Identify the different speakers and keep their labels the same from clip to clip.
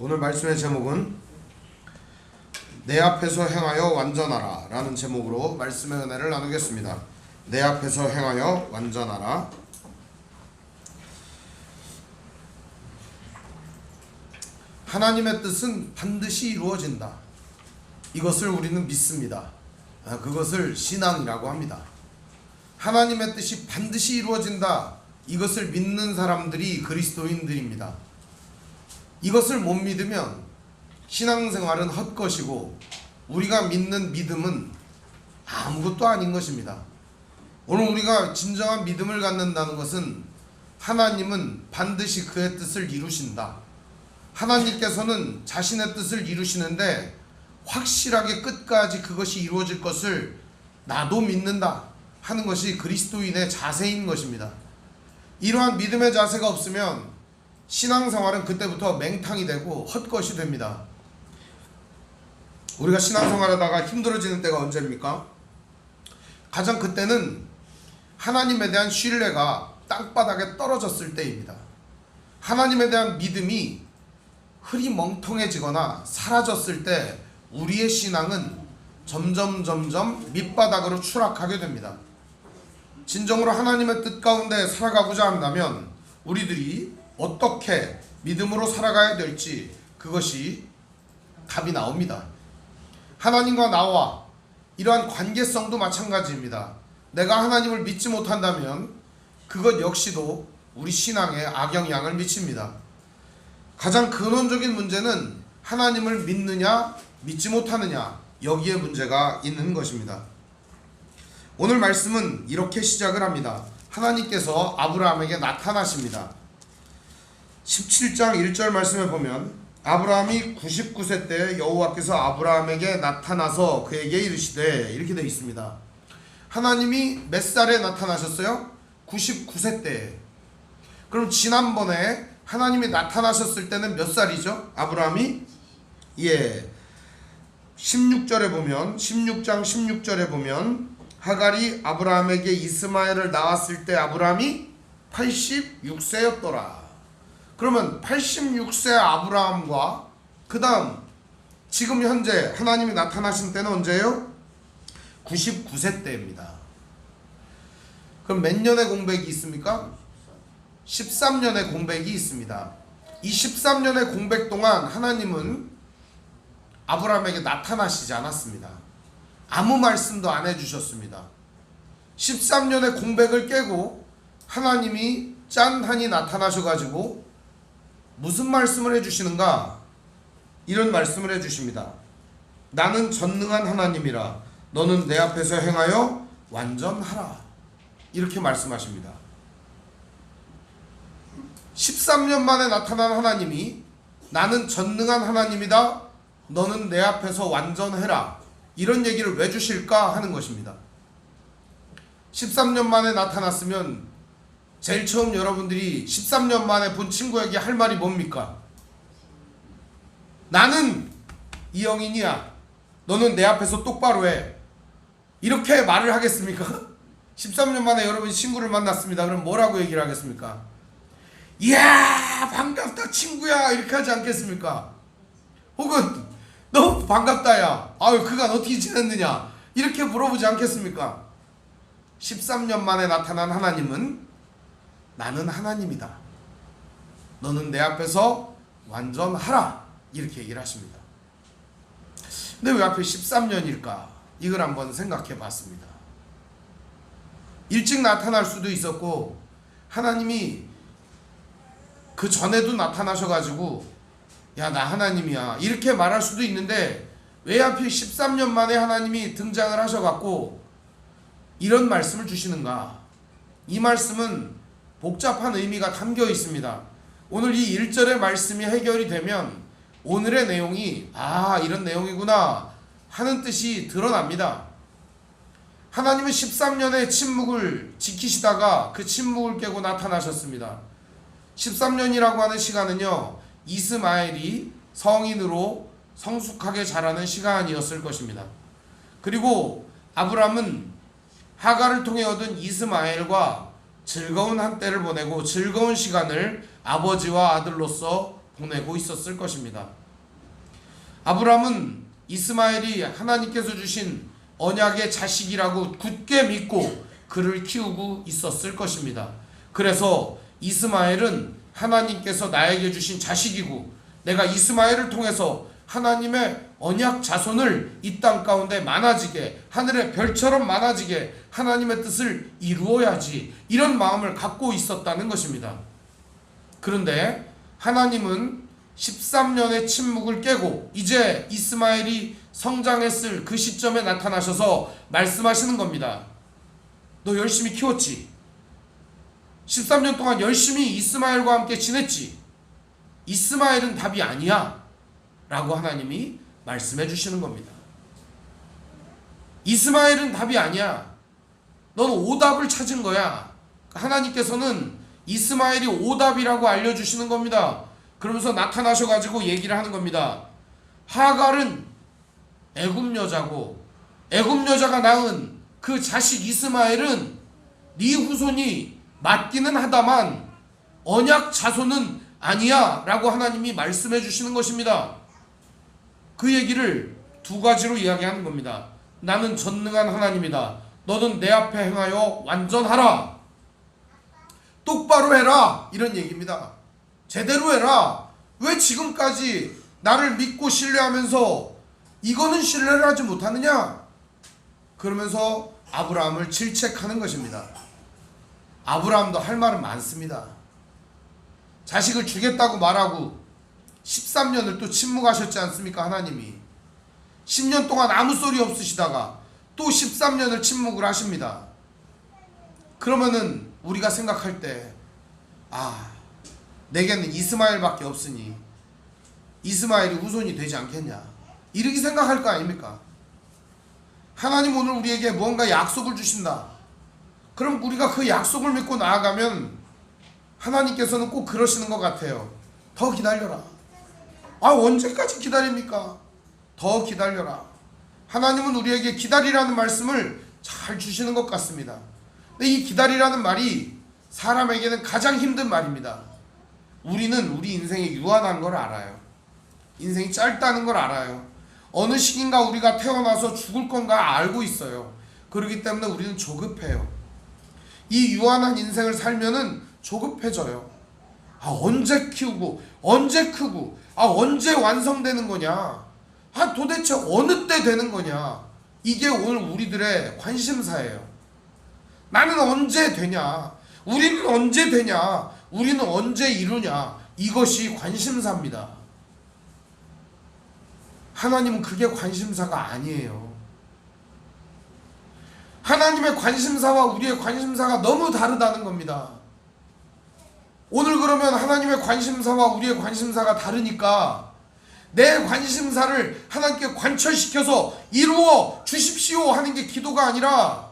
Speaker 1: 오늘 말씀의 제목은 내 앞에서 행하여 완전하라 라는 제목으로 말씀의 은혜를 나누겠습니다. 내 앞에서 행하여 완전하라. 하나님의 뜻은 반드시 이루어진다. 이것을 우리는 믿습니다. 그것을 신앙이라고 합니다. 하나님의 뜻이 반드시 이루어진다. 이것을 믿는 사람들이 그리스도인들입니다. 이것을 못 믿으면 신앙생활은 헛것이고 우리가 믿는 믿음은 아무것도 아닌 것입니다. 오늘 우리가 진정한 믿음을 갖는다는 것은 하나님은 반드시 그의 뜻을 이루신다. 하나님께서는 자신의 뜻을 이루시는데 확실하게 끝까지 그것이 이루어질 것을 나도 믿는다 하는 것이 그리스도인의 자세인 것입니다. 이러한 믿음의 자세가 없으면 신앙생활은 그때부터 맹탕이 되고 헛것이 됩니다. 우리가 신앙생활하다가 힘들어지는 때가 언제입니까? 가장 그때는 하나님에 대한 신뢰가 땅바닥에 떨어졌을 때입니다. 하나님에 대한 믿음이 흐리멍텅해지거나 사라졌을 때 우리의 신앙은 점점 밑바닥으로 추락하게 됩니다. 진정으로 하나님의 뜻 가운데 살아가고자 한다면 우리들이 어떻게 믿음으로 살아가야 될지 그것이 답이 나옵니다. 하나님과 나와 이러한 관계성도 마찬가지입니다. 내가 하나님을 믿지 못한다면 그것 역시도 우리 신앙에 악영향을 미칩니다. 가장 근원적인 문제는 하나님을 믿느냐 믿지 못하느냐, 여기에 문제가 있는 것입니다. 오늘 말씀은 이렇게 시작을 합니다. 하나님께서 아브라함에게 나타나십니다. 17장 1절 말씀에 보면 아브라함이 99세 때 여호와께서 아브라함에게 나타나서 그에게 이르시되, 이렇게 되어 있습니다. 하나님이 몇 살에 나타나셨어요? 99세 때. 그럼 지난번에 하나님이 나타나셨을 때는 몇 살이죠? 아브라함이? 16절에 보면, 16장 16절에 보면 하갈이 아브라함에게 이스마엘을 낳았을 때 아브라함이 86세였더라. 그러면 86세 아브라함과 그 다음 지금 현재 하나님이 나타나신 때는 언제예요? 99세 때입니다. 그럼 몇 년의 공백이 있습니까? 13년의 공백이 있습니다. 이 13년의 공백 동안 하나님은 아브라함에게 나타나시지 않았습니다. 아무 말씀도 안 해주셨습니다. 13년의 공백을 깨고 하나님이 짠하니 나타나셔가지고 무슨 말씀을 해주시는가? 이런 말씀을 해주십니다. 나는 전능한 하나님이라 너는 내 앞에서 행하여 완전하라. 이렇게 말씀하십니다. 13년 만에 나타난 하나님이 나는 전능한 하나님이다, 너는 내 앞에서 완전해라, 이런 얘기를 왜 주실까 하는 것입니다. 13년 만에 나타났으면 제일 처음 여러분들이 13년 만에 본 친구에게 할 말이 뭡니까? 나는 이영인이야, 너는 내 앞에서 똑바로 해, 이렇게 말을 하겠습니까? 13년 만에 여러분이 친구를 만났습니다. 그럼 뭐라고 얘기를 하겠습니까? 이야 반갑다 친구야, 이렇게 하지 않겠습니까? 혹은 너 반갑다 야, 아유 그간 어떻게 지냈느냐, 이렇게 물어보지 않겠습니까? 13년 만에 나타난 하나님은 나는 하나님이다, 너는 내 앞에서 완전하라, 이렇게 얘기를 하십니다. 근데 왜 하필 13년일까? 이걸 한번 생각해 봤습니다. 일찍 나타날 수도 있었고 하나님이 그 전에도 나타나셔가지고 야 나 하나님이야 이렇게 말할 수도 있는데 왜 하필 13년 만에 하나님이 등장을 하셔갖고 이런 말씀을 주시는가? 이 말씀은 복잡한 의미가 담겨 있습니다. 오늘 이 1절의 말씀이 해결이 되면 오늘의 내용이 이런 내용이구나 하는 뜻이 드러납니다. 하나님은 13년의 침묵을 지키시다가 그 침묵을 깨고 나타나셨습니다. 13년이라고 하는 시간은요, 이스마엘이 성인으로 성숙하게 자라는 시간이었을 것입니다. 그리고 아브람은 하갈을 통해 얻은 이스마엘과 즐거운 한때를 보내고 즐거운 시간을 아버지와 아들로서 보내고 있었을 것입니다. 아브라함은 이스마엘이 하나님께서 주신 언약의 자식이라고 굳게 믿고 그를 키우고 있었을 것입니다. 그래서 이스마엘은 하나님께서 나에게 주신 자식이고 내가 이스마엘을 통해서 하나님의 언약 자손을 이 땅 가운데 많아지게, 하늘의 별처럼 많아지게 하나님의 뜻을 이루어야지, 이런 마음을 갖고 있었다는 것입니다. 그런데 하나님은 13년의 침묵을 깨고 이제 이스마엘이 성장했을 그 시점에 나타나셔서 말씀하시는 겁니다. 너 열심히 키웠지? 13년 동안 열심히 이스마엘과 함께 지냈지? 이스마엘은 답이 아니야 라고 하나님이 말씀해 주시는 겁니다. 이스마엘은 답이 아니야. 너는 오답을 찾은 거야. 하나님께서는 이스마엘이 오답이라고 알려주시는 겁니다. 그러면서 나타나셔가지고 얘기를 하는 겁니다. 하갈은 애굽 여자고 애굽 여자가 낳은 그 자식 이스마엘은 네 후손이 맞기는 하다만 언약 자손은 아니야 라고 하나님이 말씀해 주시는 것입니다. 그 얘기를 두 가지로 이야기하는 겁니다. 나는 전능한 하나님이다. 너는 내 앞에 행하여 완전하라. 똑바로 해라. 이런 얘기입니다. 제대로 해라. 왜 지금까지 나를 믿고 신뢰하면서 이거는 신뢰를 하지 못하느냐? 그러면서 아브라함을 질책하는 것입니다. 아브라함도 할 말은 많습니다. 자식을 주겠다고 말하고 13년을 또 침묵하셨지 않습니까? 하나님이 10년 동안 아무 소리 없으시다가 또 13년을 침묵을 하십니다. 그러면은 우리가 생각할 때 내게는 이스마엘밖에 없으니 이스마엘이 후손이 되지 않겠냐, 이렇게 생각할 거 아닙니까? 하나님 오늘 우리에게 뭔가 약속을 주신다. 그럼 우리가 그 약속을 믿고 나아가면 하나님께서는 꼭 그러시는 것 같아요. 더 기다려라. 언제까지 기다립니까? 더 기다려라. 하나님은 우리에게 기다리라는 말씀을 잘 주시는 것 같습니다. 근데 이 기다리라는 말이 사람에게는 가장 힘든 말입니다. 우리는 우리 인생이 유한한 걸 알아요. 인생이 짧다는 걸 알아요. 어느 시기인가 우리가 태어나서 죽을 건가 알고 있어요. 그렇기 때문에 우리는 조급해요. 이 유한한 인생을 살면은 조급해져요. 언제 키우고 언제 크고 언제 완성되는 거냐, 도대체 어느 때 되는 거냐, 이게 오늘 우리들의 관심사예요. 나는 언제 되냐, 우리는 언제 되냐, 우리는 언제 이루냐, 이것이 관심사입니다. 하나님은 그게 관심사가 아니에요. 하나님의 관심사와 우리의 관심사가 너무 다르다는 겁니다. 오늘 그러면 하나님의 관심사와 우리의 관심사가 다르니까 내 관심사를 하나님께 관철시켜서 이루어 주십시오 하는 게 기도가 아니라,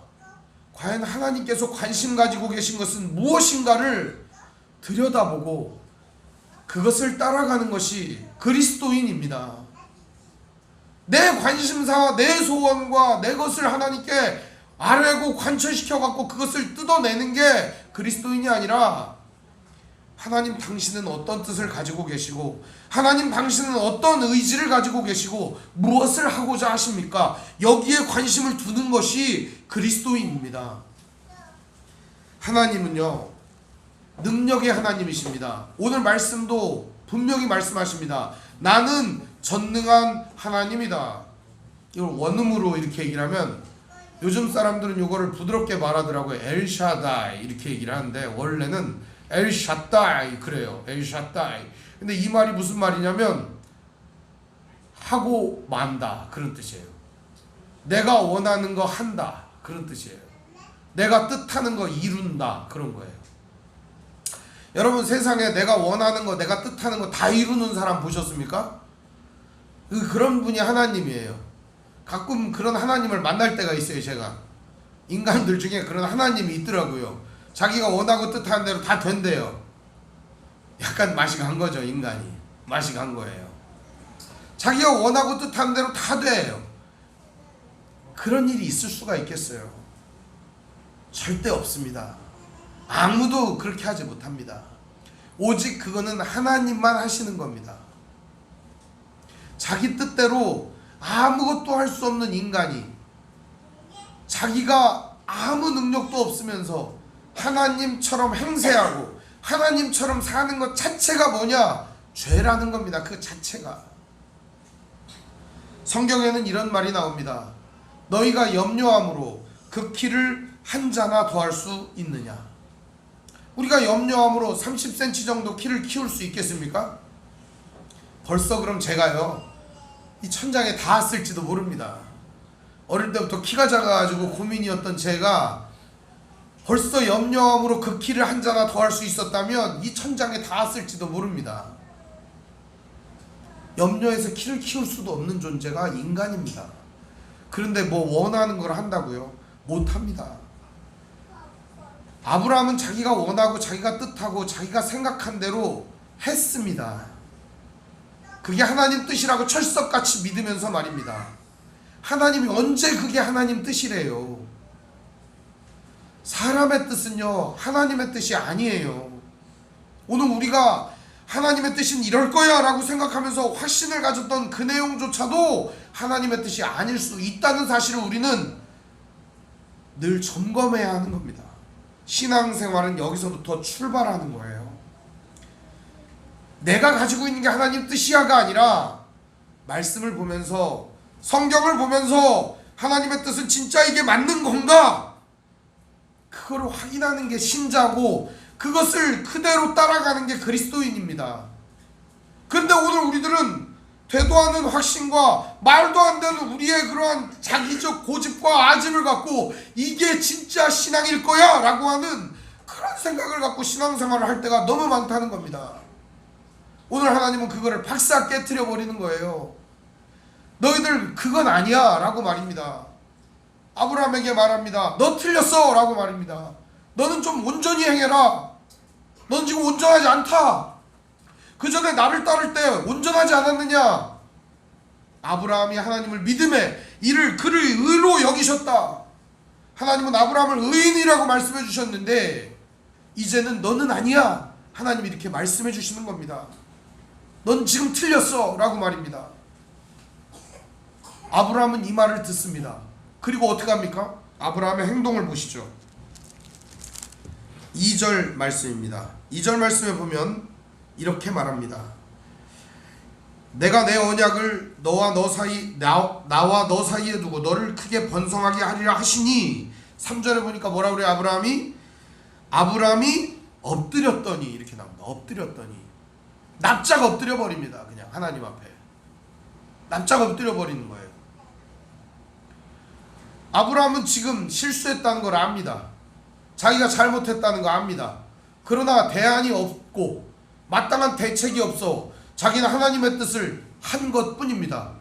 Speaker 1: 과연 하나님께서 관심 가지고 계신 것은 무엇인가를 들여다보고 그것을 따라가는 것이 그리스도인입니다. 내 관심사와 내 소원과 내 것을 하나님께 아뢰고 관철시켜갖고 그것을 뜯어내는 게 그리스도인이 아니라, 하나님 당신은 어떤 뜻을 가지고 계시고 하나님 당신은 어떤 의지를 가지고 계시고 무엇을 하고자 하십니까? 여기에 관심을 두는 것이 그리스도인입니다. 하나님은요, 능력의 하나님이십니다. 오늘 말씀도 분명히 말씀하십니다. 나는 전능한 하나님이다. 이걸 원음으로 이렇게 얘기를 하면, 요즘 사람들은 이거를 부드럽게 말하더라고요. 엘샤다이 이렇게 얘기를 하는데 원래는 엘샤다이 그래요. 엘샤다이. 근데 이 말이 무슨 말이냐면 하고 만다 그런 뜻이에요. 내가 원하는 거 한다 그런 뜻이에요. 내가 뜻하는 거 이룬다 그런 거예요. 여러분, 세상에 내가 원하는 거, 내가 뜻하는 거 다 이루는 사람 보셨습니까? 그런 분이 하나님이에요. 가끔 그런 하나님을 만날 때가 있어요. 제가 인간들 중에 그런 하나님이 있더라고요. 자기가 원하고 뜻하는 대로 다 된대요. 약간 맛이 간 거죠. 인간이 맛이 간 거예요. 자기가 원하고 뜻하는 대로 다 돼요. 그런 일이 있을 수가 있겠어요? 절대 없습니다. 아무도 그렇게 하지 못합니다. 오직 그거는 하나님만 하시는 겁니다. 자기 뜻대로 아무것도 할 수 없는 인간이 자기가 아무 능력도 없으면서 하나님처럼 행세하고 하나님처럼 사는 것 자체가 뭐냐? 죄라는 겁니다. 그 자체가. 성경에는 이런 말이 나옵니다. 너희가 염려함으로 그 키를 한 자나 더할 수 있느냐? 우리가 염려함으로 30cm 정도 키를 키울 수 있겠습니까? 벌써 그럼 제가요 이 천장에 닿았을지도 모릅니다. 어릴 때부터 키가 작아가지고 고민이었던 제가 벌써 염려함으로 그 키를 한 자나 더할 수 있었다면 이 천장에 닿았을지도 모릅니다. 염려해서 키를 키울 수도 없는 존재가 인간입니다. 그런데 뭐 원하는 걸 한다고요? 못합니다. 아브라함은 자기가 원하고 자기가 뜻하고 자기가 생각한 대로 했습니다. 그게 하나님 뜻이라고 철석같이 믿으면서 말입니다. 하나님이 언제 그게 하나님 뜻이래요? 사람의 뜻은요 하나님의 뜻이 아니에요. 오늘 우리가 하나님의 뜻은 이럴 거야 라고 생각하면서 확신을 가졌던 그 내용조차도 하나님의 뜻이 아닐 수 있다는 사실을 우리는 늘 점검해야 하는 겁니다. 신앙생활은 여기서부터 출발하는 거예요. 내가 가지고 있는 게 하나님 뜻이야가 아니라 말씀을 보면서 성경을 보면서 하나님의 뜻은 진짜 이게 맞는 건가? 그거를 확인하는 게 신자고 그것을 그대로 따라가는 게 그리스도인입니다. 그런데 오늘 우리들은 되도 않은 확신과 말도 안 되는 우리의 그러한 자기적 고집과 아집을 갖고 이게 진짜 신앙일 거야 라고 하는 그런 생각을 갖고 신앙생활을 할 때가 너무 많다는 겁니다. 오늘 하나님은 그거를 박사 깨트려 버리는 거예요. 너희들 그건 아니야 라고 말입니다. 아브라함에게 말합니다. 너 틀렸어 라고 말입니다. 너는 좀 온전히 행해라. 넌 지금 온전하지 않다. 그 전에 나를 따를 때 온전하지 않았느냐? 아브라함이 하나님을 믿음에 이를 그를 의로 여기셨다. 하나님은 아브라함을 의인이라고 말씀해 주셨는데 이제는 너는 아니야. 하나님이 이렇게 말씀해 주시는 겁니다. 넌 지금 틀렸어 라고 말입니다. 아브라함은 이 말을 듣습니다. 그리고 어떻게 합니까? 아브라함의 행동을 보시죠. 2절 말씀입니다. 2절 말씀에 보면 이렇게 말합니다. 내가 내 언약을 나와 너 사이에 두고 너를 크게 번성하게 하리라 하시니 3절에 보니까 뭐라 그래요? 아브라함이 엎드렸더니 이렇게 나옵니다. 엎드렸더니 납작 엎드려 버립니다. 그냥 하나님 앞에 납작 엎드려 버리는 거예요. 아브라함은 지금 실수했다는 걸 압니다. 자기가 잘못했다는 거 압니다. 그러나 대안이 없고 마땅한 대책이 없어 자기는 하나님의 뜻을 한 것뿐입니다.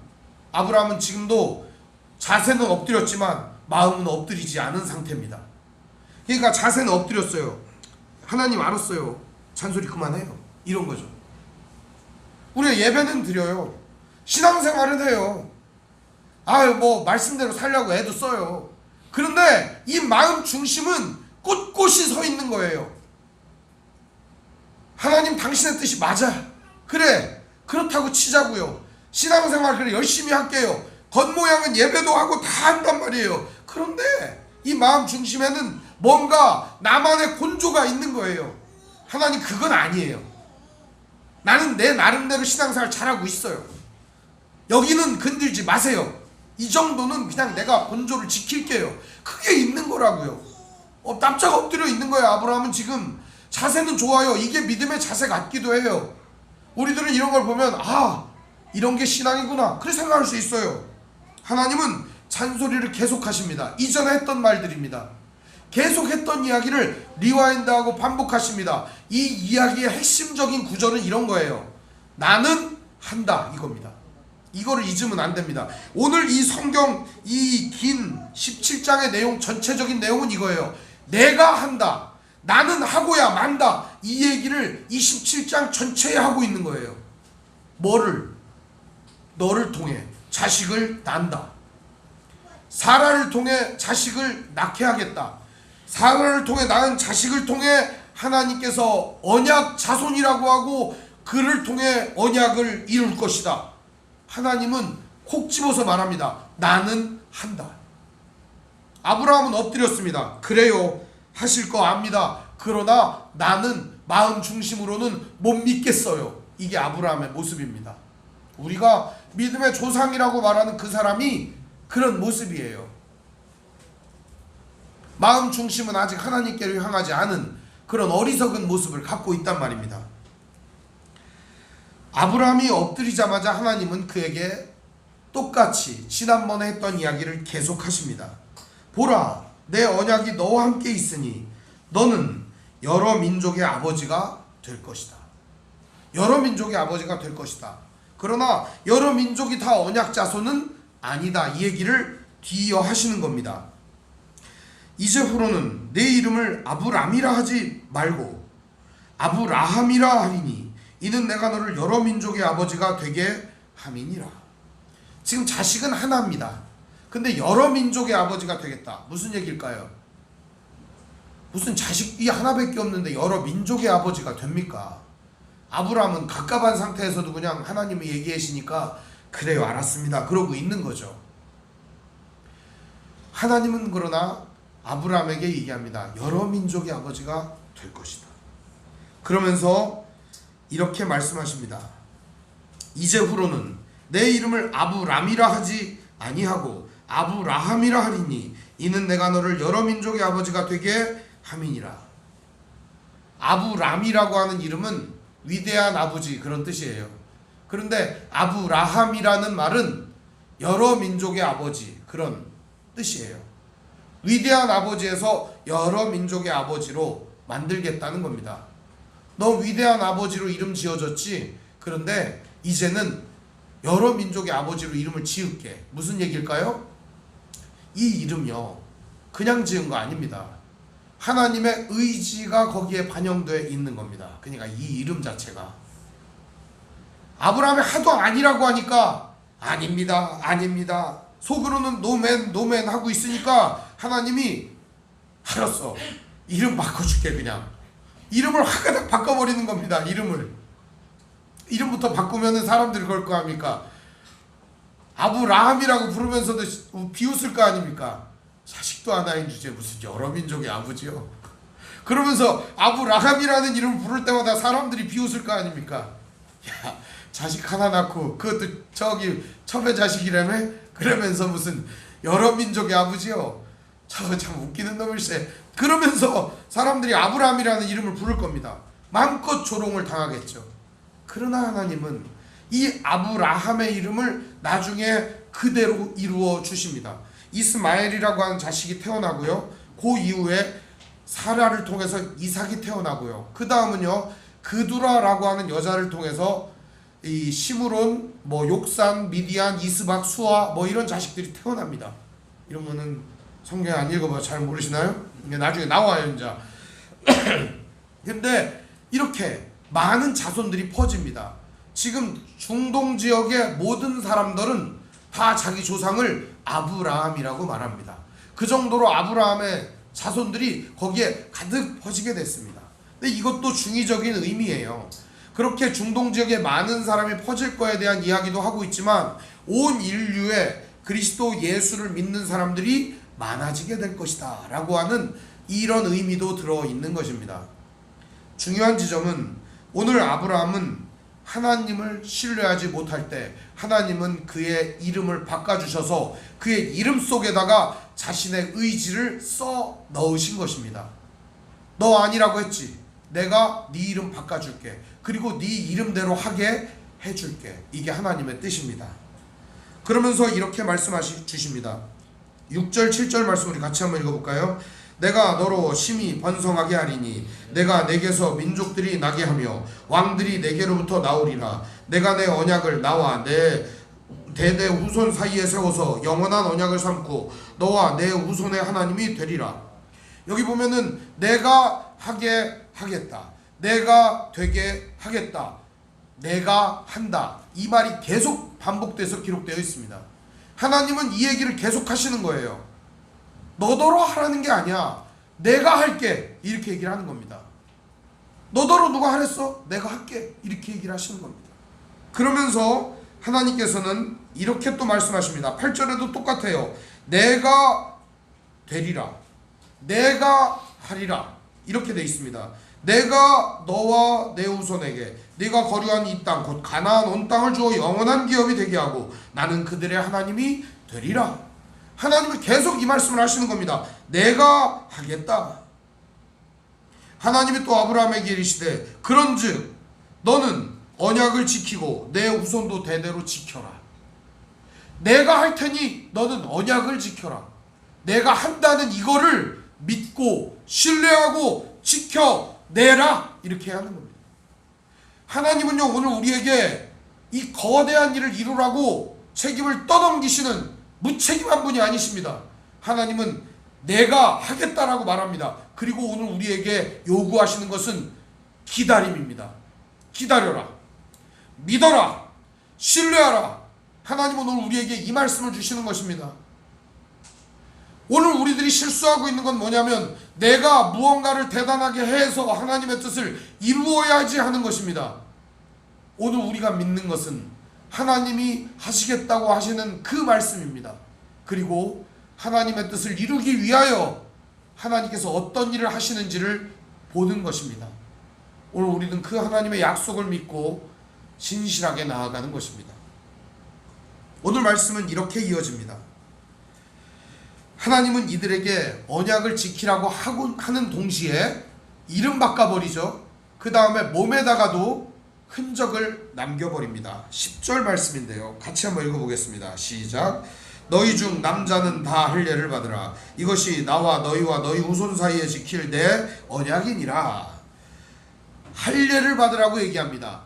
Speaker 1: 아브라함은 지금도 자세는 엎드렸지만 마음은 엎드리지 않은 상태입니다. 그러니까 자세는 엎드렸어요. 하나님 알았어요. 잔소리 그만해요. 이런 거죠. 우리가 예배는 드려요. 신앙생활은 해요. 뭐 말씀대로 살려고 애도 써요. 그런데 이 마음 중심은 꿋꿋이 서 있는 거예요. 하나님 당신의 뜻이 맞아. 그래 그렇다고 치자고요. 신앙생활 그래 열심히 할게요. 겉모양은 예배도 하고 다 한단 말이에요. 그런데 이 마음 중심에는 뭔가 나만의 곤조가 있는 거예요. 하나님 그건 아니에요. 나는 내 나름대로 신앙생활 잘하고 있어요. 여기는 건들지 마세요. 이 정도는 그냥 내가 본조를 지킬게요. 그게 있는 거라고요. 납작 엎드려 있는 거예요. 아브라함은 지금 자세는 좋아요. 이게 믿음의 자세 같기도 해요. 우리들은 이런 걸 보면 이런 게 신앙이구나 그렇게 생각할 수 있어요. 하나님은 잔소리를 계속하십니다. 이전에 했던 말들입니다. 계속했던 이야기를 리와인드하고 반복하십니다. 이 이야기의 핵심적인 구절은 이런 거예요. 나는 한다 이겁니다. 이거를 잊으면 안 됩니다. 오늘 이 성경 이 긴 17장의 내용 전체적인 내용은 이거예요. 내가 한다. 나는 하고야 만다. 이 얘기를 이 17장 전체에 하고 있는 거예요. 뭐를? 너를 통해 자식을 낳는다. 사라를 통해 자식을 낳게 하겠다. 사라를 통해 낳은 자식을 통해 하나님께서 언약 자손이라고 하고 그를 통해 언약을 이룰 것이다. 하나님은 콕 집어서 말합니다. 나는 한다. 아브라함은 엎드렸습니다. 그래요, 하실 거 압니다. 그러나 나는 마음 중심으로는 못 믿겠어요. 이게 아브라함의 모습입니다. 우리가 믿음의 조상이라고 말하는 그 사람이 그런 모습이에요. 마음 중심은 아직 하나님께로 향하지 않은 그런 어리석은 모습을 갖고 있단 말입니다. 아브라함이 엎드리자마자 하나님은 그에게 똑같이 지난번에 했던 이야기를 계속하십니다. 보라, 내 언약이 너와 함께 있으니 너는 여러 민족의 아버지가 될 것이다. 여러 민족의 아버지가 될 것이다. 그러나 여러 민족이 다 언약 자손은 아니다. 이 얘기를 뒤이어 하시는 겁니다. 이제후로는 내 이름을 아브람이라 하지 말고 아브라함이라 하리니 이는 내가 너를 여러 민족의 아버지가 되게 함이니라. 지금 자식은 하나입니다. 근데 여러 민족의 아버지가 되겠다. 무슨 얘기일까요? 무슨 자식이 하나밖에 없는데 여러 민족의 아버지가 됩니까? 아브라함은 갑갑한 상태에서도 그냥 하나님이 얘기하시니까 그래요, 알았습니다, 그러고 있는 거죠. 하나님은 그러나 아브라함에게 얘기합니다. 여러 민족의 아버지가 될 것이다. 그러면서 이렇게 말씀하십니다. 이제후로는 내 이름을 아브람이라 하지 아니하고 아브라함이라 하리니 이는 내가 너를 여러 민족의 아버지가 되게 함이니라. 아브람이라고 하는 이름은 위대한 아버지 그런 뜻이에요. 그런데 아브라함이라는 말은 여러 민족의 아버지 그런 뜻이에요. 위대한 아버지에서 여러 민족의 아버지로 만들겠다는 겁니다. 너 위대한 아버지로 이름 지어졌지? 그런데 이제는 여러 민족의 아버지로 이름을 지을게. 무슨 얘기일까요? 이 이름이요, 그냥 지은 거 아닙니다. 하나님의 의지가 거기에 반영되어 있는 겁니다. 그러니까 이 이름 자체가. 아브라함이 하도 아니라고 하니까 아닙니다, 아닙니다, 속으로는 노맨 하고 있으니까 하나님이 알았어, 이름 바꿔줄게. 그냥 이름을 화가닥 바꿔버리는 겁니다. 이름부터 바꾸면 사람들이 그럴 거 아닙니까? 아브라함이라고 부르면서도 비웃을 거 아닙니까? 자식도 하나인 주제 무슨 여러 민족의 아버지요? 그러면서 아브라함이라는 이름을 부를 때마다 사람들이 비웃을 거 아닙니까? 야, 자식 하나 낳고 그것도 저기 첩의 자식이라며? 그러면서 무슨 여러 민족의 아버지요? 저 참 웃기는 놈일세. 그러면서 사람들이 아브라함이라는 이름을 부를 겁니다. 마음껏 조롱을 당하겠죠. 그러나 하나님은 이 아브라함의 이름을 나중에 그대로 이루어 주십니다. 이스마엘이라고 하는 자식이 태어나고요. 그 이후에 사라를 통해서 이삭이 태어나고요. 그 다음은요, 그두라라고 하는 여자를 통해서 이 시므론, 욕산, 미디안, 이스박, 수아 이런 자식들이 태어납니다. 이런 거는 성경 안 읽어봐 잘 모르시나요? 나중에 나와요 이제. 근데 이렇게 많은 자손들이 퍼집니다. 지금 중동 지역의 모든 사람들은 다 자기 조상을 아브라함이라고 말합니다. 그 정도로 아브라함의 자손들이 거기에 가득 퍼지게 됐습니다. 근데 이것도 중의적인 의미예요. 그렇게 중동 지역에 많은 사람이 퍼질 거에 대한 이야기도 하고 있지만 온 인류에 그리스도 예수를 믿는 사람들이 많아지게 될 것이다 라고 하는 이런 의미도 들어있는 것입니다. 중요한 지점은 오늘 아브라함은 하나님을 신뢰하지 못할 때 하나님은 그의 이름을 바꿔주셔서 그의 이름 속에다가 자신의 의지를 써 넣으신 것입니다. 너 아니라고 했지? 내가 네 이름 바꿔줄게. 그리고 네 이름대로 하게 해줄게. 이게 하나님의 뜻입니다. 그러면서 이렇게 말씀하시 주십니다. 6절 7절 말씀 우리 같이 한번 읽어볼까요? 내가 너로 심히 번성하게 하리니 내가 내게서 민족들이 나게 하며 왕들이 내게로부터 나오리라. 내가 내 언약을 나와 내 대대 후손 사이에 세워서 영원한 언약을 삼고 너와 내 후손의 하나님이 되리라. 여기 보면은 내가 하게 하겠다, 내가 되게 하겠다, 내가 한다, 이 말이 계속 반복돼서 기록되어 있습니다. 하나님은 이 얘기를 계속 하시는 거예요. 너더러 하라는 게 아니야, 내가 할게, 이렇게 얘기를 하는 겁니다. 너더러 누가 하랬어? 내가 할게. 이렇게 얘기를 하시는 겁니다. 그러면서 하나님께서는 이렇게 또 말씀하십니다. 8절에도 똑같아요. 내가 되리라, 내가 하리라, 이렇게 돼 있습니다. 내가 너와 내 후손에게 네가 거류한 이 땅 곧 가나안 온 땅을 주어 영원한 기업이 되게 하고 나는 그들의 하나님이 되리라. 하나님은 계속 이 말씀을 하시는 겁니다. 내가 하겠다. 하나님이 또 아브라함에게 이르시되 그런즉 너는 언약을 지키고 내 후손도 대대로 지켜라. 내가 할 테니 너는 언약을 지켜라. 내가 한다는 이거를 믿고 신뢰하고 지켜내라. 이렇게 하는 겁니다. 하나님은요, 오늘 우리에게 이 거대한 일을 이루라고 책임을 떠넘기시는 무책임한 분이 아니십니다. 하나님은 내가 하겠다라고 말합니다. 그리고 오늘 우리에게 요구하시는 것은 기다림입니다. 기다려라, 믿어라, 신뢰하라. 하나님은 오늘 우리에게 이 말씀을 주시는 것입니다. 오늘 우리들이 실수하고 있는 건 뭐냐면 내가 무언가를 대단하게 해서 하나님의 뜻을 이루어야지 하는 것입니다. 오늘 우리가 믿는 것은 하나님이 하시겠다고 하시는 그 말씀입니다. 그리고 하나님의 뜻을 이루기 위하여 하나님께서 어떤 일을 하시는지를 보는 것입니다. 오늘 우리는 그 하나님의 약속을 믿고 신실하게 나아가는 것입니다. 오늘 말씀은 이렇게 이어집니다. 하나님은 이들에게 언약을 지키라고 하는 동시에 이름 바꿔버리죠. 그 다음에 몸에다가도 흔적을 남겨버립니다. 10절 말씀인데요. 같이 한번 읽어보겠습니다. 시작. 너희 중 남자는 다 할례를 받으라. 이것이 나와 너희와 너희 후손 사이에 지킬 내 언약이니라. 할례를 받으라고 얘기합니다.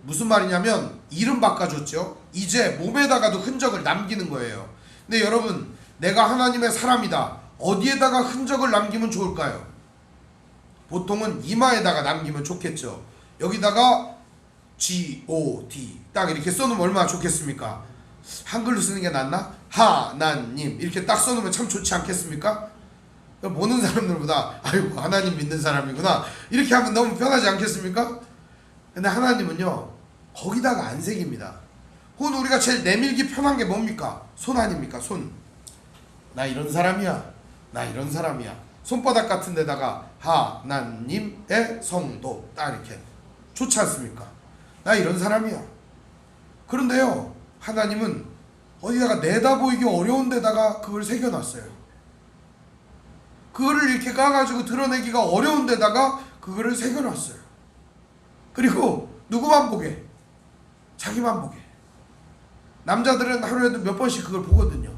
Speaker 1: 무슨 말이냐면 이름 바꿔줬죠. 이제 몸에다가도 흔적을 남기는 거예요. 근데 여러분, 내가 하나님의 사람이다. 어디에다가 흔적을 남기면 좋을까요? 보통은 이마에다가 남기면 좋겠죠. 여기다가 G-O-D 딱 이렇게 써놓으면 얼마나 좋겠습니까? 한글로 쓰는 게 낫나? 하나님 이렇게 딱 써놓으면 참 좋지 않겠습니까? 보는 사람들보다 아이고 하나님 믿는 사람이구나 이렇게 하면 너무 편하지 않겠습니까? 근데 하나님은요 거기다가 안 새깁니다. 혹은 우리가 제일 내밀기 편한 게 뭡니까? 손 아닙니까? 손. 나 이런 사람이야, 나 이런 사람이야. 손바닥 같은 데다가 하나님의 성도 딱 이렇게 좋지 않습니까? 나 이런 사람이야. 그런데요 하나님은 어디다가 내다보이기 어려운 데다가 그걸 새겨놨어요. 그거를 이렇게 까가지고 드러내기가 어려운 데다가 그거를 새겨놨어요. 그리고 누구만 보게? 자기만 보게. 남자들은 하루에도 몇 번씩 그걸 보거든요.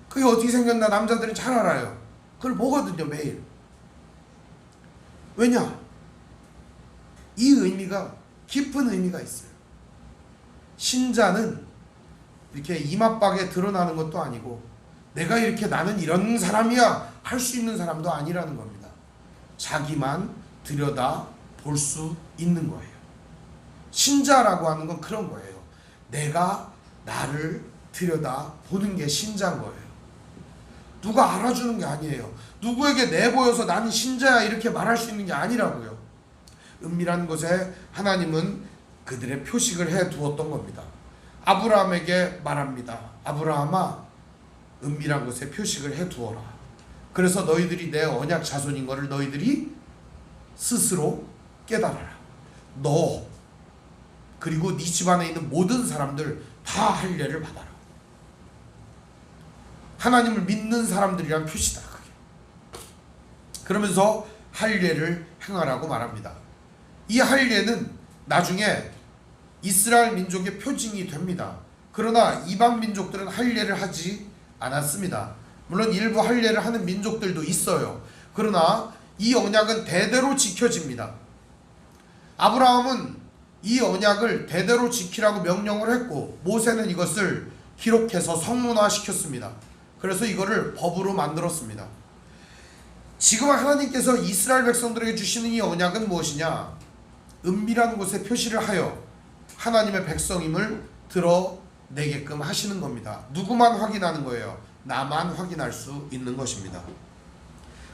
Speaker 1: 그게 어떻게 생겼나 남자들은 잘 알아요. 그걸 보거든요 매일. 왜냐? 이 의미가 깊은 의미가 있어요. 신자는 이렇게 이맛박에 드러나는 것도 아니고 내가 이렇게 나는 이런 사람이야 할 수 있는 사람도 아니라는 겁니다. 자기만 들여다 볼 수 있는 거예요. 신자라고 하는 건 그런 거예요. 내가 나를 들여다 보는 게 신자인 거예요. 누가 알아주는 게 아니에요. 누구에게 내보여서 나는 신자야 이렇게 말할 수 있는 게 아니라고요. 은밀한 곳에 하나님은 그들의 표식을 해 두었던 겁니다. 아브라함에게 말합니다. 아브라함아 은밀한 곳에 표식을 해 두어라. 그래서 너희들이 내 언약 자손인 것을 너희들이 스스로 깨달아라. 너 그리고 네 집안에 있는 모든 사람들 다 할례를 받아라. 하나님을 믿는 사람들이란 표시다. 그게. 그러면서 할례를 행하라고 말합니다. 이 할례는 나중에 이스라엘 민족의 표징이 됩니다. 그러나 이방 민족들은 할례를 하지 않았습니다. 물론 일부 할례를 하는 민족들도 있어요. 그러나 이 언약은 대대로 지켜집니다. 아브라함은 이 언약을 대대로 지키라고 명령을 했고 모세는 이것을 기록해서 성문화시켰습니다. 그래서 이거를 법으로 만들었습니다. 지금 하나님께서 이스라엘 백성들에게 주시는 이 언약은 무엇이냐? 은밀한 곳에 표시를 하여 하나님의 백성임을 드러내게끔 하시는 겁니다. 누구만 확인하는 거예요? 나만 확인할 수 있는 것입니다.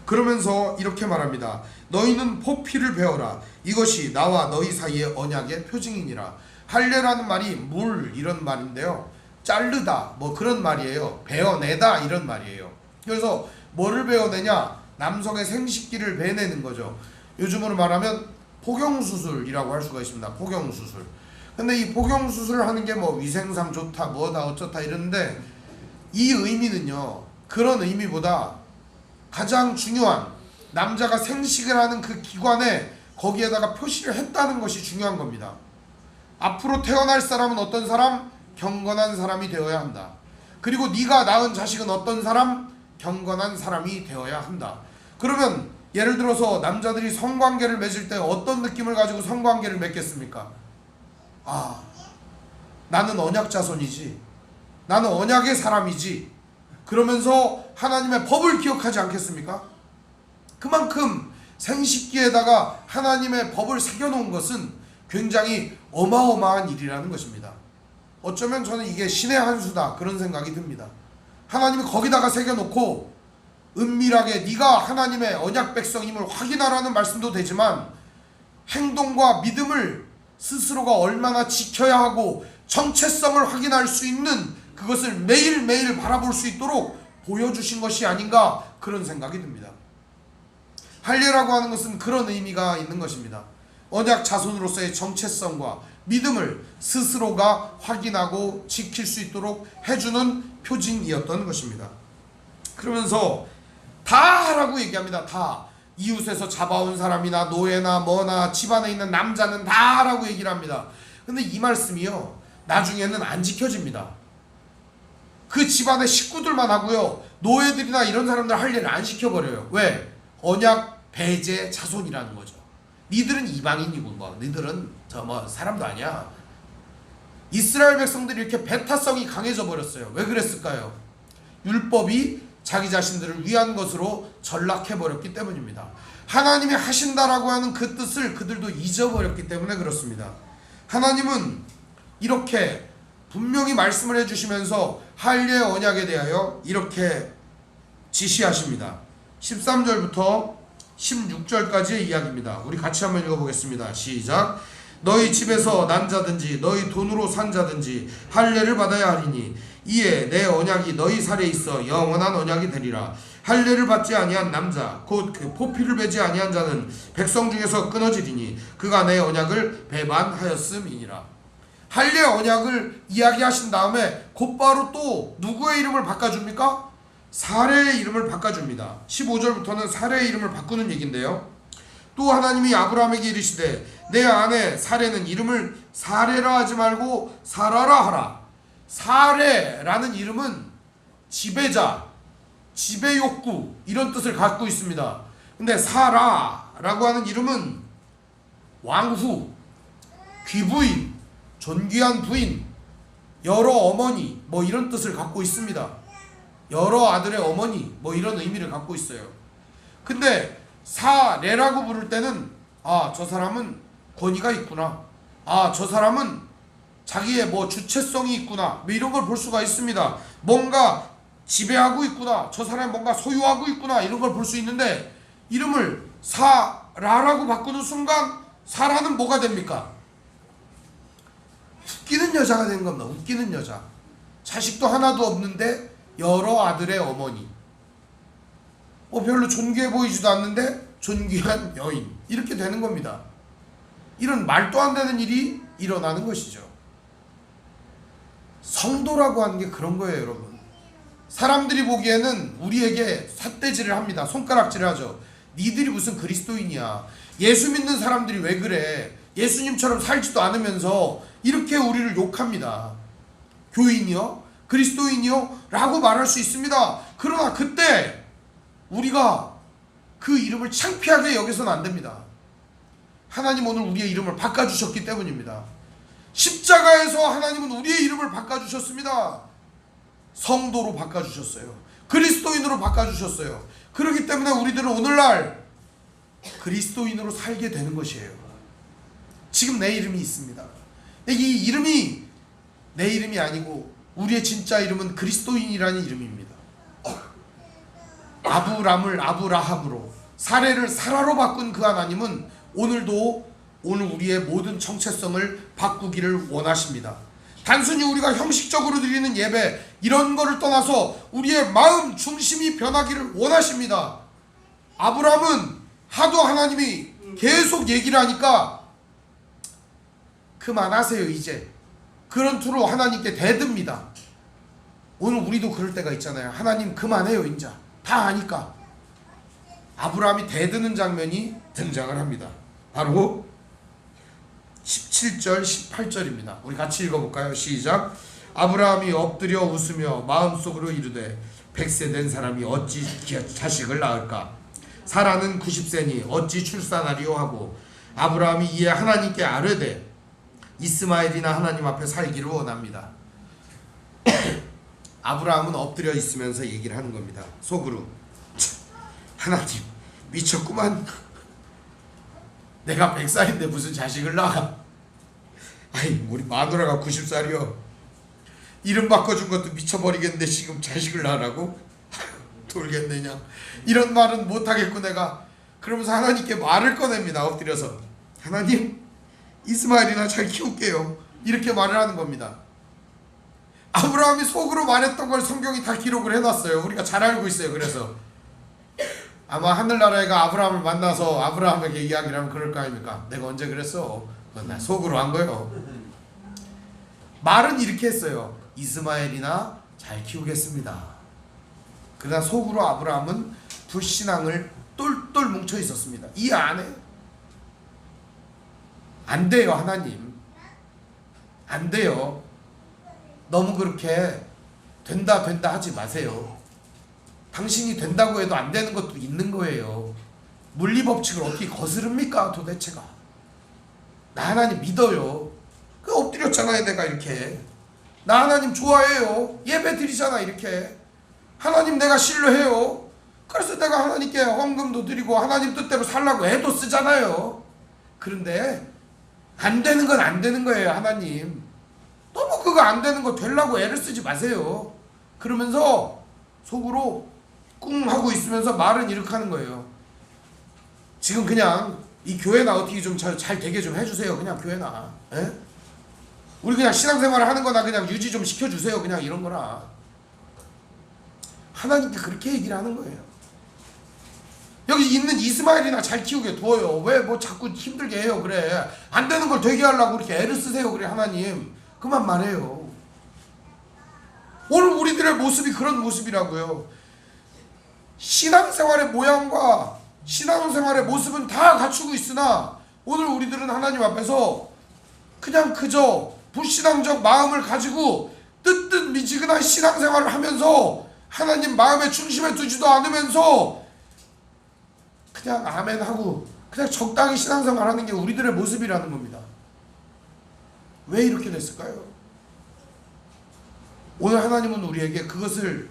Speaker 1: 그러면서 이렇게 말합니다. 너희는 포피를 베어라. 이것이 나와 너희 사이의 언약의 표징이니라. 할례라는 말이 물 이런 말인데요. 자르다 뭐 그런 말이에요. 베어내다 이런 말이에요. 그래서 뭐를 베어내냐? 남성의 생식기를 베내는 거죠. 요즘으로 말하면 포경수술이라고 할 수가 있습니다. 포경수술. 근데 이 포경수술을 하는 게 뭐 위생상 좋다 뭐다 어쩌다 이러는데 이 의미는요, 그런 의미보다 가장 중요한 남자가 생식을 하는 그 기관에 거기에다가 표시를 했다는 것이 중요한 겁니다. 앞으로 태어날 사람은 어떤 사람? 경건한 사람이 되어야 한다. 그리고 네가 낳은 자식은 어떤 사람? 경건한 사람이 되어야 한다. 그러면 예를 들어서 남자들이 성관계를 맺을 때 어떤 느낌을 가지고 성관계를 맺겠습니까? 아, 나는 언약 자손이지, 나는 언약의 사람이지, 그러면서 하나님의 법을 기억하지 않겠습니까? 그만큼 생식기에다가 하나님의 법을 새겨놓은 것은 굉장히 어마어마한 일이라는 것입니다. 어쩌면 저는 이게 신의 한 수다 그런 생각이 듭니다. 하나님이 거기다가 새겨놓고 은밀하게 네가 하나님의 언약 백성임을 확인하라는 말씀도 되지만, 행동과 믿음을 스스로가 얼마나 지켜야 하고 정체성을 확인할 수 있는 그것을 매일매일 바라볼 수 있도록 보여주신 것이 아닌가 그런 생각이 듭니다. 할례라고 하는 것은 그런 의미가 있는 것입니다. 언약 자손으로서의 정체성과 믿음을 스스로가 확인하고 지킬 수 있도록 해주는 표징이었던 것입니다. 그러면서 다 하라고 얘기합니다. 다. 이웃에서 잡아온 사람이나 노예나 뭐나 집안에 있는 남자는 다 하라고 얘기를 합니다. 근데 이 말씀이요, 나중에는 안 지켜집니다. 그 집안의 식구들만 하고요, 노예들이나 이런 사람들 할례를 안 시켜버려요. 왜? 언약 배제 자손이라는 거죠. 니들은 이방인이고 뭐 니들은 저 뭐 사람도 아니야. 이스라엘 백성들이 이렇게 배타성이 강해져 버렸어요. 왜 그랬을까요? 율법이 자기 자신들을 위한 것으로 전락해 버렸기 때문입니다. 하나님이 하신다라고 하는 그 뜻을 그들도 잊어버렸기 때문에 그렇습니다. 하나님은 이렇게 분명히 말씀을 해주시면서 할례 언약에 대하여 이렇게 지시하십니다. 13절부터 16절까지의 이야기입니다. 우리 같이 한번 읽어보겠습니다. 시작. 너희 집에서 난 자든지 너희 돈으로 산 자든지 할례를 받아야 하리니 이에 내 언약이 너희 살에 있어 영원한 언약이 되리라. 할례를 받지 아니한 남자 곧 그 포피를 베지 아니한 자는 백성 중에서 끊어지리니 그가 내 언약을 배반하였음이니라. 할례 언약을 이야기하신 다음에 곧바로 또 누구의 이름을 바꿔줍니까? 사례의 이름을 바꿔줍니다. 15절부터는 사례의 이름을 바꾸는 얘기인데요. 또 하나님이 아브라함에게 이르시되 내 아내 사례는 이름을 사례라 하지 말고 사라라 하라. 사례라는 이름은 지배자, 지배욕구 이런 뜻을 갖고 있습니다. 근데 사라라고 하는 이름은 왕후, 귀부인, 존귀한 부인, 여러 어머니 뭐 이런 뜻을 갖고 있습니다. 여러 아들의 어머니 뭐 이런 의미를 갖고 있어요. 근데 사례라고 부를 때는 아, 저 사람은 권위가 있구나, 아, 저 사람은 자기의 뭐 주체성이 있구나, 뭐 이런 걸 볼 수가 있습니다. 뭔가 지배하고 있구나, 저 사람이 뭔가 소유하고 있구나, 이런 걸 볼 수 있는데 이름을 사라라고 바꾸는 순간 사라는 뭐가 됩니까? 웃기는 여자가 되는 겁니다. 웃기는 여자. 자식도 하나도 없는데 여러 아들의 어머니, 별로 존귀해 보이지도 않는데 존귀한 여인, 이렇게 되는 겁니다. 이런 말도 안 되는 일이 일어나는 것이죠. 성도라고 하는 게 그런 거예요, 여러분. 사람들이 보기에는 우리에게 삿대질을 합니다. 손가락질을 하죠. 니들이 무슨 그리스도인이야, 예수 믿는 사람들이 왜 그래, 예수님처럼 살지도 않으면서 이렇게 우리를 욕합니다. 교인이요? 그리스도인이요? 라고 말할 수 있습니다. 그러나 그때 우리가 그 이름을 창피하게 여겨서는 안 됩니다. 하나님 오늘 우리의 이름을 바꿔주셨기 때문입니다. 십자가에서 하나님은 우리의 이름을 바꿔주셨습니다. 성도로 바꿔주셨어요. 그리스도인으로 바꿔주셨어요. 그렇기 때문에 우리들은 오늘날 그리스도인으로 살게 되는 것이에요. 지금 내 이름이 있습니다. 이 이름이 내 이름이 아니고 우리의 진짜 이름은 그리스도인이라는 이름입니다. 아브람을 아브라함으로, 사례를 사라로 바꾼 그 하나님은 오늘도 오늘 우리의 모든 정체성을 바꾸기를 원하십니다. 단순히 우리가 형식적으로 드리는 예배 이런 거를 떠나서 우리의 마음 중심이 변하기를 원하십니다. 아브람은 하도 하나님이 계속 얘기를 하니까 그만하세요 이제, 그런 투로 하나님께 대듭니다. 오늘 우리도 그럴 때가 있잖아요. 하나님 그만해요 이제, 다 아니까. 아브라함이 대드는 장면이 등장을 합니다. 바로 17절 18절입니다. 우리 같이 읽어볼까요? 시작. 아브라함이 엎드려 웃으며 마음속으로 이르되 100세 된 사람이 어찌 자식을 낳을까? 사라는 90세니 어찌 출산하리요 하고, 아브라함이 이에 하나님께 아뢰되 이스마엘이나 하나님 앞에 살기를 원합니다. 아브라함은 엎드려 있으면서 얘기를 하는 겁니다. 속으로, 하나님 미쳤구만. 내가 100살인데 무슨 자식을 낳아? 아이 우리 마누라가 90살이요. 이름 바꿔준 것도 미쳐버리겠는데 지금 자식을 낳으라고? 돌겠느냐. 이런 말은 못하겠고 내가. 그러면서 하나님께 말을 꺼냅니다. 엎드려서, 하나님 이스마엘이나 잘 키울게요. 이렇게 말을 하는 겁니다. 아브라함이 속으로 말했던 걸 성경이 다 기록을 해놨어요. 우리가 잘 알고 있어요. 그래서 아마 하늘나라에 가 아브라함을 만나서 아브라함에게 이야기를 하면 그럴 거 아닙니까? 내가 언제 그랬어? 그건 나 속으로 한 거예요. 말은 이렇게 했어요. 이스마엘이나 잘 키우겠습니다. 그러나 속으로 아브라함은 불신앙을 똘똘 뭉쳐 있었습니다. 이 안에 안 돼요. 하나님 안 돼요. 너무 그렇게 된다 하지 마세요. 당신이 된다고 해도 안 되는 것도 있는 거예요. 물리법칙을 어떻게 거스릅니까 도대체가. 나 하나님 믿어요. 그 엎드렸잖아요 내가 이렇게. 나 하나님 좋아해요. 예배 드리잖아 이렇게. 하나님 내가 신뢰해요. 그래서 내가 하나님께 헌금도 드리고 하나님 뜻대로 살라고 애도 쓰잖아요. 그런데 안 되는 건 안 되는 거예요. 하나님 너무 그거 안 되는 거 되려고 애를 쓰지 마세요. 그러면서 속으로 꿍 하고 있으면서 말은 이렇게 하는 거예요. 지금 그냥 이 교회나 어떻게 좀 잘 되게 좀 해주세요. 그냥 교회나. 에? 우리 그냥 신앙생활을 하는 거나 그냥 유지 좀 시켜주세요. 그냥 이런 거나. 하나님께 그렇게 얘기를 하는 거예요. 여기 있는 이스마엘이나 잘 키우게 둬요. 왜 뭐 자꾸 힘들게 해요. 그래. 안 되는 걸 되게 하려고 그렇게 애를 쓰세요. 그래 하나님. 그만 말해요. 오늘 우리들의 모습이 그런 모습이라고요. 신앙생활의 모양과 신앙생활의 모습은 다 갖추고 있으나 오늘 우리들은 하나님 앞에서 그냥 그저 불신앙적 마음을 가지고 뜨뜻미지근한 신앙생활을 하면서 하나님 마음의 중심에 두지도 않으면서 그냥 아멘 하고 그냥 적당히 신앙생활 하는 게 우리들의 모습이라는 겁니다. 왜 이렇게 됐을까요? 오늘 하나님은 우리에게 그것을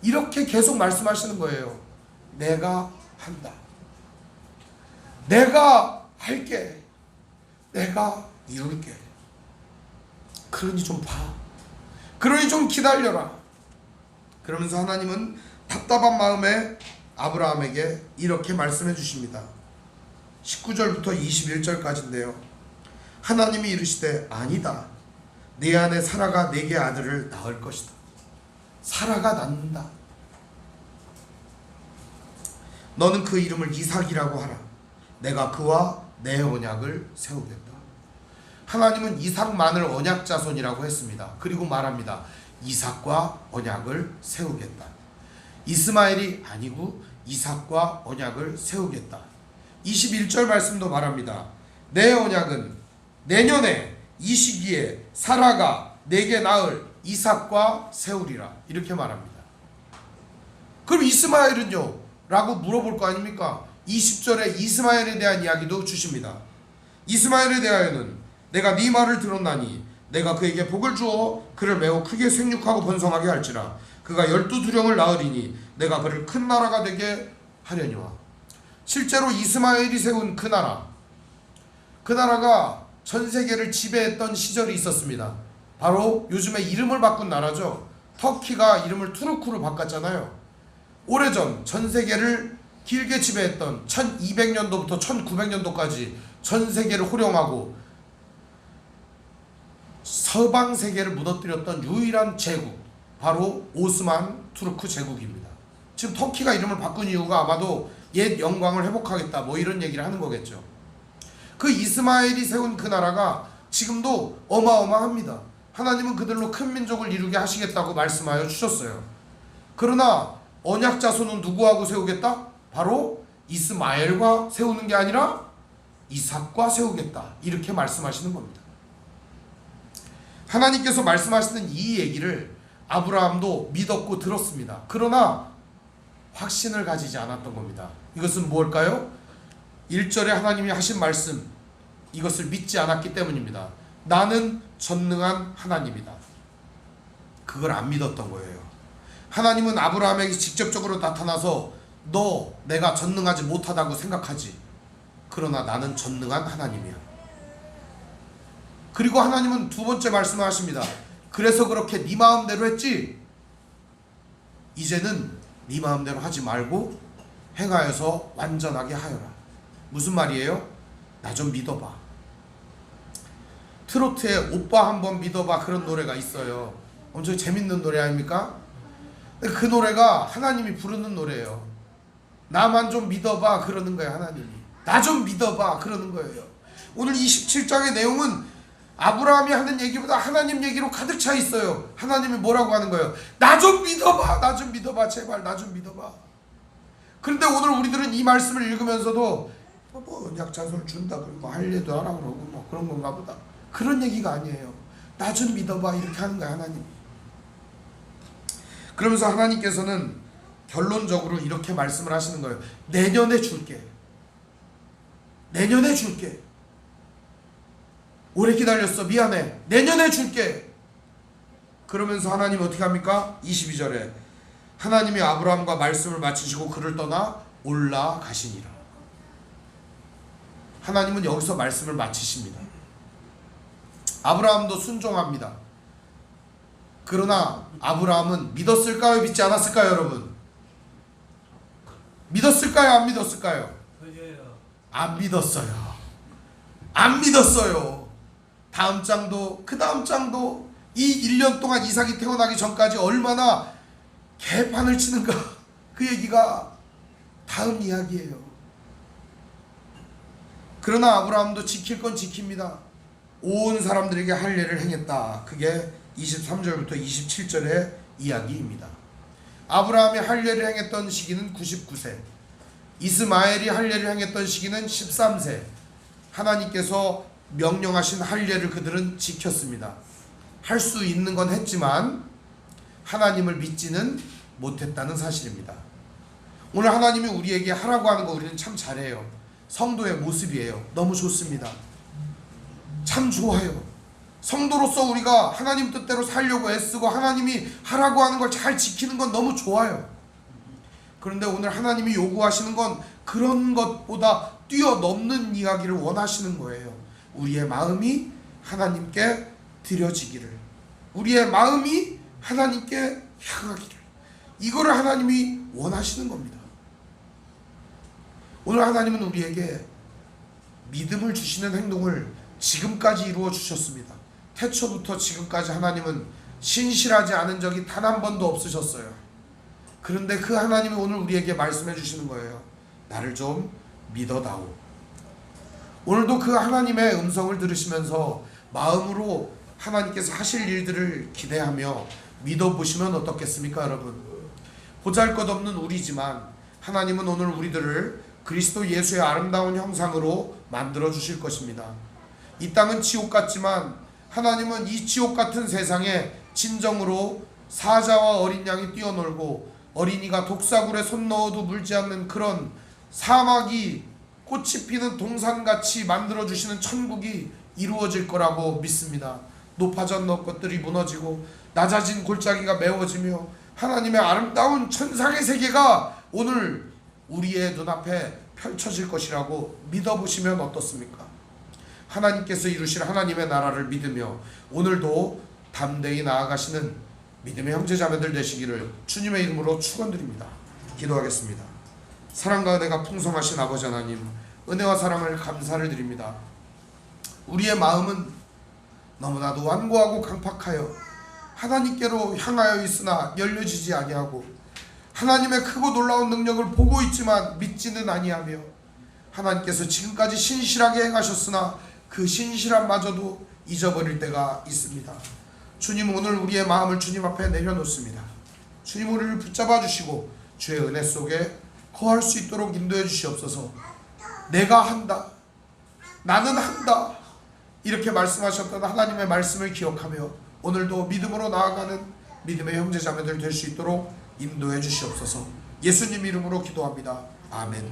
Speaker 1: 이렇게 계속 말씀하시는 거예요. 내가 한다. 내가 할게. 내가 이룰게. 그러니 좀 봐. 그러니 좀 기다려라. 그러면서 하나님은 답답한 마음에 아브라함에게 이렇게 말씀해 주십니다. 19절부터 21절까지인데요. 하나님이 이르시되 아니다. 네 안에 사라가 네게 아들을 낳을 것이다. 사라가 낳는다. 너는 그 이름을 이삭이라고 하라. 내가 그와 내 언약을 세우겠다. 하나님은 이삭만을 언약 자손이라고 했습니다. 그리고 말합니다. 이삭과 언약을 세우겠다. 이스마엘이 아니고 이삭과 언약을 세우겠다. 21절 말씀도 말합니다. 내 언약은 내년에 이 시기에 사라가 내게 낳을 이삭과 세우리라. 이렇게 말합니다. 그럼 이스마엘은요? 라고 물어볼 거 아닙니까? 20절에 이스마엘에 대한 이야기도 주십니다. 이스마엘에 대하여는 내가 네 말을 들었나니 내가 그에게 복을 주어 그를 매우 크게 생육하고 번성하게 할지라. 그가 12두령을 낳으리니 내가 그를 큰 나라가 되게 하려니와. 실제로 이스마엘이 세운 그 나라가 전 세계를 지배했던 시절이 있었습니다. 바로 요즘에 이름을 바꾼 나라죠. 터키가 이름을 투르크로 바꿨잖아요. 오래전 전 세계를 길게 지배했던 1200년도부터 1900년도까지 전 세계를 호령하고 서방 세계를 무너뜨렸던 유일한 제국, 바로 오스만 투르크 제국입니다. 지금 터키가 이름을 바꾼 이유가 아마도 옛 영광을 회복하겠다 뭐 이런 얘기를 하는 거겠죠. 그 이스마엘이 세운 그 나라가 지금도 어마어마합니다. 하나님은 그들로 큰 민족을 이루게 하시겠다고 말씀하여 주셨어요. 그러나 언약 자손은 누구하고 세우겠다? 바로 이스마엘과 세우는 게 아니라 이삭과 세우겠다, 이렇게 말씀하시는 겁니다. 하나님께서 말씀하시는 이 얘기를 아브라함도 믿었고 들었습니다. 그러나 확신을 가지지 않았던 겁니다. 이것은 무엇일까요? 1절에 하나님이 하신 말씀, 이것을 믿지 않았기 때문입니다. 나는 전능한 하나님이다. 그걸 안 믿었던 거예요. 하나님은 아브라함에게 직접적으로 나타나서 너 내가 전능하지 못하다고 생각하지, 그러나 나는 전능한 하나님이야. 그리고 하나님은 두 번째 말씀을 하십니다. 그래서 그렇게 네 마음대로 했지? 이제는 네 마음대로 하지 말고 행하여서 완전하게 하여라. 무슨 말이에요? 나 좀 믿어봐. 트로트에 오빠 한번 믿어봐, 그런 노래가 있어요. 엄청 재밌는 노래 아닙니까? 그 노래가 하나님이 부르는 노래예요. 나만 좀 믿어봐 그러는 거예요. 하나님이 나 좀 믿어봐 그러는 거예요. 오늘 27장의 내용은 아브라함이 하는 얘기보다 하나님 얘기로 가득 차 있어요. 하나님이 뭐라고 하는 거예요? 나 좀 믿어봐, 나 좀 믿어봐, 제발 나 좀 믿어봐. 그런데 오늘 우리들은 이 말씀을 읽으면서도 뭐 언약 자손을 준다 그러고 뭐 할례도 하라 그러고 뭐 그런 건가 보다, 그런 얘기가 아니에요. 나 좀 믿어봐 이렇게 하는 거야 하나님. 그러면서 하나님께서는 결론적으로 이렇게 말씀을 하시는 거예요. 내년에 줄게. 내년에 줄게. 오래 기다렸어, 미안해, 내년에 줄게. 그러면서 하나님이 어떻게 합니까? 22절에 하나님이 아브라함과 말씀을 마치시고 그를 떠나 올라가시니라. 하나님은 여기서 말씀을 마치십니다. 아브라함도 순종합니다. 그러나 아브라함은 믿었을까요? 믿지 않았을까요? 여러분, 믿었을까요? 안 믿었을까요? 안 믿었어요. 안 믿었어요. 다음 장도 그 다음 장도 이 1년 동안 이삭이 태어나기 전까지 얼마나 개판을 치는가, 그 얘기가 다음 이야기예요. 그러나 아브라함도 지킬 건 지킵니다. 온 사람들에게 할례를 행했다. 그게 23절부터 27절의 이야기입니다. 아브라함이 할례를 행했던 시기는 99세, 이스마엘이 할례를 행했던 시기는 13세. 하나님께서 명령하신 할례를 그들은 지켰습니다. 할 수 있는 건 했지만 하나님을 믿지는 못했다는 사실입니다. 오늘 하나님이 우리에게 하라고 하는 거 우리는 참 잘해요. 성도의 모습이에요. 너무 좋습니다. 참 좋아요. 성도로서 우리가 하나님 뜻대로 살려고 애쓰고 하나님이 하라고 하는 걸 잘 지키는 건 너무 좋아요. 그런데 오늘 하나님이 요구하시는 건 그런 것보다 뛰어넘는 이야기를 원하시는 거예요. 우리의 마음이 하나님께 드려지기를, 우리의 마음이 하나님께 향하기를, 이거를 하나님이 원하시는 겁니다. 오늘 하나님은 우리에게 믿음을 주시는 행동을 지금까지 이루어 주셨습니다. 태초부터 지금까지 하나님은 신실하지 않은 적이 단 한 번도 없으셨어요. 그런데 그 하나님이 오늘 우리에게 말씀해 주시는 거예요. 나를 좀 믿어다오. 오늘도 그 하나님의 음성을 들으시면서 마음으로 하나님께서 하실 일들을 기대하며 믿어보시면 어떻겠습니까? 여러분, 보잘것없는 우리지만 하나님은 오늘 우리들을 그리스도 예수의 아름다운 형상으로 만들어 주실 것입니다. 이 땅은 지옥 같지만 하나님은 이 지옥 같은 세상에 진정으로 사자와 어린 양이 뛰어놀고 어린이가 독사굴에 손 넣어도 물지 않는 그런 사막이 꽃이 피는 동산같이 만들어주시는 천국이 이루어질 거라고 믿습니다. 높아진 것들이 무너지고 낮아진 골짜기가 메워지며 하나님의 아름다운 천상의 세계가 오늘 우리의 눈앞에 펼쳐질 것이라고 믿어보시면 어떻습니까? 하나님께서 이루실 하나님의 나라를 믿으며 오늘도 담대히 나아가시는 믿음의 형제자매들 되시기를 주님의 이름으로 축원드립니다. 기도하겠습니다. 사랑과 은혜가 풍성하신 아버지 하나님, 은혜와 사랑을 감사를 드립니다. 우리의 마음은 너무나도 완고하고 강팍하여 하나님께로 향하여 있으나 열려지지 아니하고 하나님의 크고 놀라운 능력을 보고 있지만 믿지는 아니하며 하나님께서 지금까지 신실하게 행하셨으나 그 신실함마저도 잊어버릴 때가 있습니다. 주님, 오늘 우리의 마음을 주님 앞에 내려놓습니다. 주님, 우리를 붙잡아 주시고 주의 은혜 속에 거할 수 있도록 인도해 주시옵소서. 내가 한다, 나는 한다, 이렇게 말씀하셨던 하나님의 말씀을 기억하며 오늘도 믿음으로 나아가는 믿음의 형제자매들 될 수 있도록 인도해 주시옵소서. 예수님 이름으로 기도합니다. 아멘.